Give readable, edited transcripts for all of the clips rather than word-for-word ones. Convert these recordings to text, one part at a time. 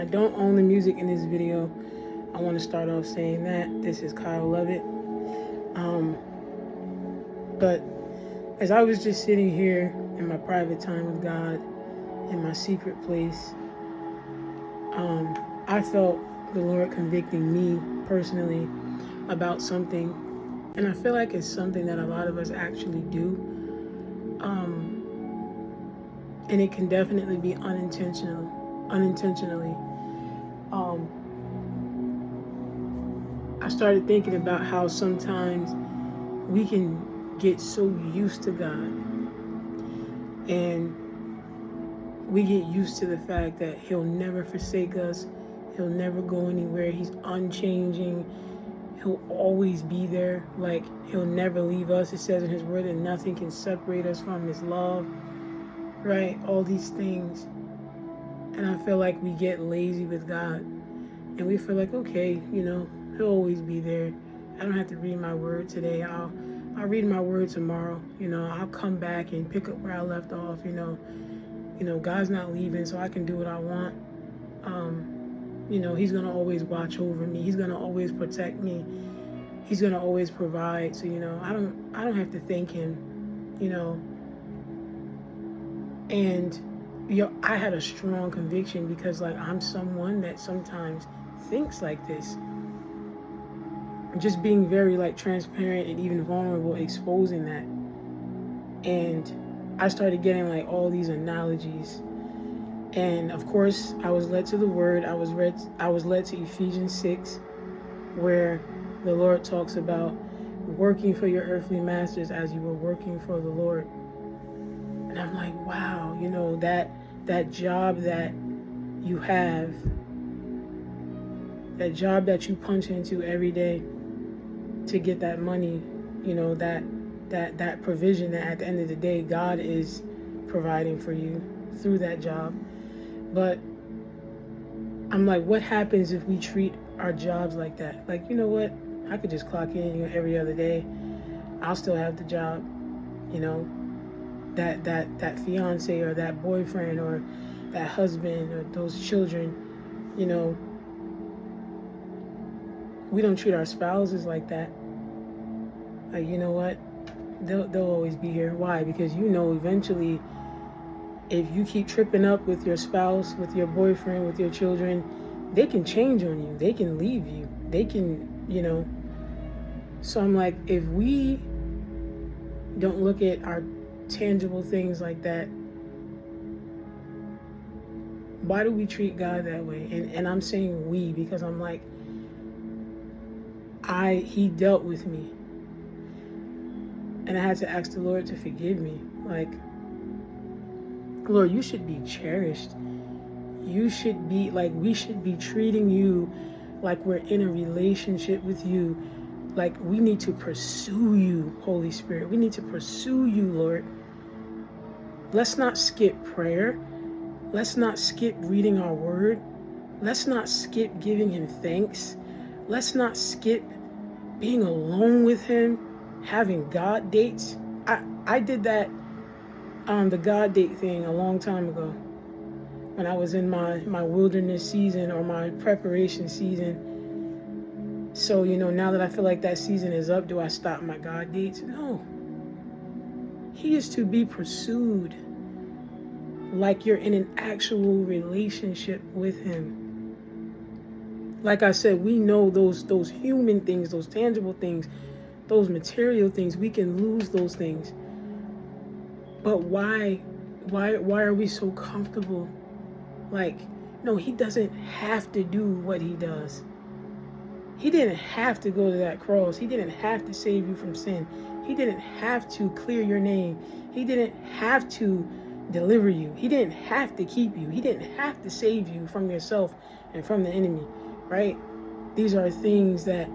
I don't own the music in this video. I want to start off saying that this is Kyle Lovett. But as I was just sitting here in my private time with God, in my secret place, I felt the Lord convicting me personally about something, and I feel like it's something that a lot of us actually do, and it can definitely be unintentionally. I started thinking about how sometimes we can get so used to God, and we get used to the fact that He'll never forsake us, He'll never go anywhere, He's unchanging, He'll always be there, like He'll never leave us. It says in His word that nothing can separate us from His love, right? All these things. And I feel like we get lazy with God, and we feel like, okay, He'll always be there. I don't have to read my word today. I'll read my word tomorrow. I'll come back and pick up where I left off. God's not leaving, so I can do what I want. He's gonna always watch over me. He's gonna always protect me. He's gonna always provide. So I don't have to thank Him. And I had a strong conviction because I'm someone that sometimes thinks like this. Just being very transparent and even vulnerable, exposing that. And I started getting all these analogies. And of course, I was led to the word. I was led to Ephesians 6, where the Lord talks about working for your earthly masters as you were working for the Lord. And I'm like, wow, that job that you have, that job that you punch into every day to get that money, that provision that at the end of the day, God is providing for you through that job. But I'm like, what happens if we treat our jobs like that? You know what? I could just clock in every other day. I'll still have the job. That fiance or that boyfriend or that husband or those children, we don't treat our spouses like that. You know what? They'll always be here. Why? Because eventually, if you keep tripping up with your spouse, with your boyfriend, with your children, they can change on you. They can leave you. They can, So I'm like, if we don't look at our tangible things like that, why do we treat God that way? And I'm saying we because I'm like, He dealt with me. And I had to ask the Lord to forgive me. Lord, you should be cherished. You should be we should be treating you like we're in a relationship with you. We need to pursue you, Holy Spirit. We need to pursue you, Lord. Let's not skip prayer. Let's not skip reading our word. Let's not skip giving Him thanks. Let's not skip being alone with Him, having God dates. I did that, the God date thing a long time ago when I was in my wilderness season or my preparation season. So, now that I feel like that season is up, do I stop my God dates? No. He is to be pursued like you're in an actual relationship with Him. Like I said, we know those human things, those tangible things, those material things, we can lose those things. But why are we so comfortable? No, He doesn't have to do what He does. He didn't have to go to that cross. He didn't have to save you from sin. He didn't have to clear your name. He didn't have to deliver you. He didn't have to keep you. He didn't have to save you from yourself and from the enemy, right? These are things that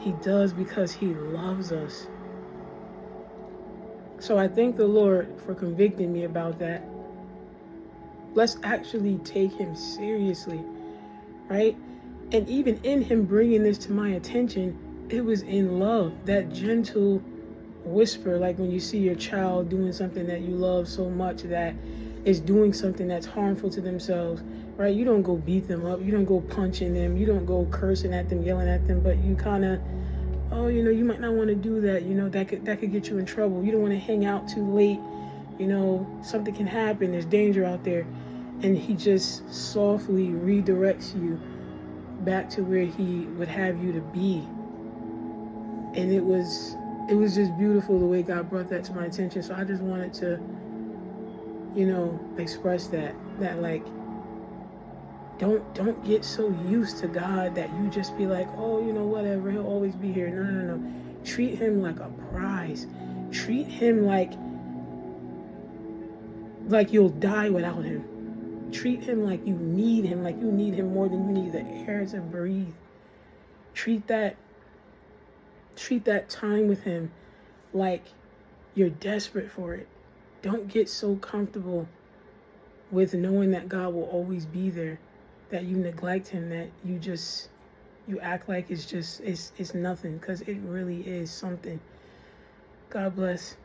He does because He loves us. So I thank the Lord for convicting me about that. Let's actually take Him seriously, right? And even in Him bringing this to my attention, it was in love, that gentle whisper, when you see your child doing something that you love so much that is doing something that's harmful to themselves, right? You don't go beat them up. You don't go punching them. You don't go cursing at them, yelling at them. But you kind of, oh, you might not want to do that. That could get you in trouble. You don't want to hang out too late. Something can happen. There's danger out there. And he just softly redirects you back to where he would have you to be. And it was just beautiful the way God brought that to my attention. So I just wanted to, express that like, don't get so used to God that you just be like, oh, whatever, he'll always be here. No, no, no, no. Treat him like a prize. Treat him like you'll die without him. Treat him like you need him more than you need the air to breathe. Treat that time with him like you're desperate for it. Don't get so comfortable with knowing that God will always be there that you neglect him, that you act like it's nothing, because it really is something. God bless.